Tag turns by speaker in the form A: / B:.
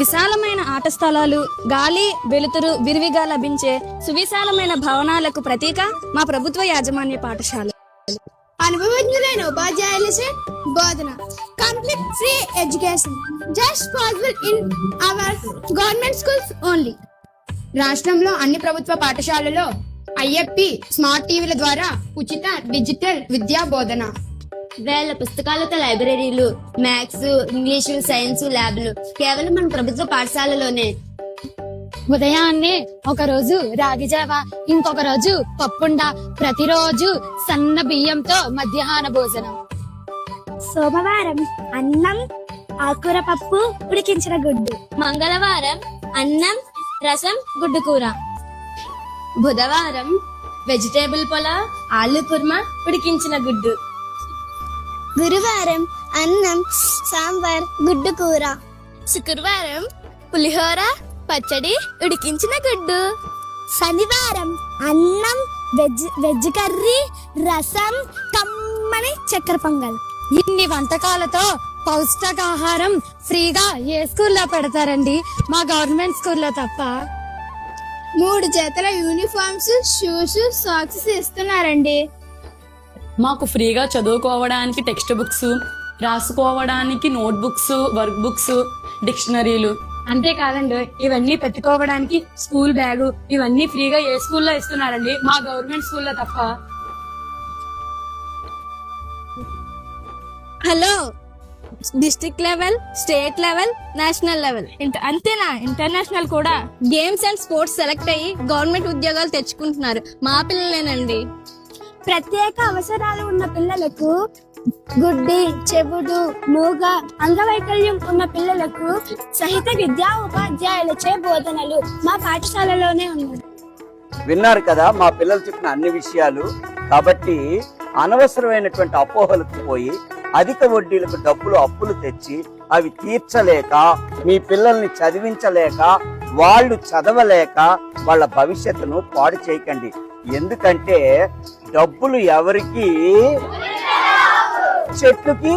A: విశాలమైన ఆట స్థలాలు, గాలి వెలుతురు విరివిగా లభించే సువిశాలమైన భవనాలకు ప్రతీక మా ప్రభుత్వ యాజమాన్య పాఠశాల.
B: అనుభవజ్ఞులైన ఉపాధ్యాయులచే బోధన. Complete free education just possible in our government schools only. రాష్ట్రంలో అన్ని ప్రభుత్వ పాఠశాలలో ఐఎఫ్పి స్మార్ట్ టీవీల ద్వారా ఉచిత డిజిటల్ విద్యా బోధన.
C: వేల పుస్తకాలతో లైబ్రరీలు, మ్యాథ్స్, ఇంగ్లీషు, సైన్స్ ల్యాబ్లు కేవలం మన ప్రభుత్వ పాఠశాలలోనే.
D: ఉదయాన్నే ఒక రోజు రాగి జావ, ఇంకొక రోజు పప్పుండ, ప్రతిరోజు సన్న బియ్యంతో మధ్యాహ్న భోజనం.
B: సోమవారం అన్నం, ఆకుకూర పప్పు, ఉడికించిన గుడ్డు.
C: మంగళవారం అన్నం, రసం, గుడ్డు కూర. బుధవారం వెజిటేబుల్ పులావ్, ఆలు కుర్మా, ఉడికించిన గుడ్డు.
B: గురువారం అన్నం, సాంబార్, గుడ్డు కూర.
C: శుక్రవారం పులిహోర, పచ్చడి, ఉడికించిన గుడ్డు.
B: శనివారం అన్నం, వెజ్ కర్రీ, రసం, కమ్మని చక్కెర పొంగల్.
D: ఇన్ని వంటకాలతో పౌష్టికాహారం ఫ్రీగా ఏ స్కూల్లో పెడతారండి? మా గవర్నమెంట్ స్కూల్లో తప్ప.
B: 3 జతల యూనిఫామ్స్, షూస్, సాక్స్ ఇస్తున్నారండి.
E: మాకు ఫ్రీగా చదువుకోవడానికి టెక్స్ట్ బుక్స్, రాసుకోవడానికి నోట్ బుక్స్, వర్క్ బుక్స్, డిక్షనరీలు.
D: అంతేకాదండి, ఇవన్నీ పెట్టుకోవడానికి స్కూల్ బ్యాగు, ఇవన్నీ ఫ్రీగా ఏ స్కూల్లో ఇస్తున్నారండి? మా గవర్నమెంట్ స్కూల్లో తప్ప.
A: Hello, district level, state level, national level, అంతేనా ఇంటర్నేషనల్ కూడా గేమ్స్ అండ్ స్పోర్ట్స్ సెలెక్ట్ అయ్యి గవర్నమెంట్ ఉద్యోగాలు తెచ్చుకుంటున్నారు మా పిల్లలేనండి.
B: ప్రత్యేక అవసరాలు ఉన్న పిల్లలకు, గుడ్డి, చెవుడు, మూగ, అంగవైకల్యం ఉన్న పిల్లలకు సహిత విద్యా ఉపాధ్యాయులచే బోధనలు మా పాఠశాలలోనే ఉన్నాయి.
F: విన్నారు కదా మా పిల్లలు చెప్పిన అన్ని విషయాలు. కాబట్టి అనవసరమైనటువంటి అపోహలకు పోయి అధిక వడ్డీలకు డబ్బులు అప్పులు తెచ్చి అవి తీర్చలేక, మీ పిల్లల్ని చదివించలేక, వాళ్ళు చదవలేక వాళ్ళ భవిష్యత్తును పాడు చేయకండి. ఎందుకంటే డబ్బులు ఎవరికి చెట్టుకి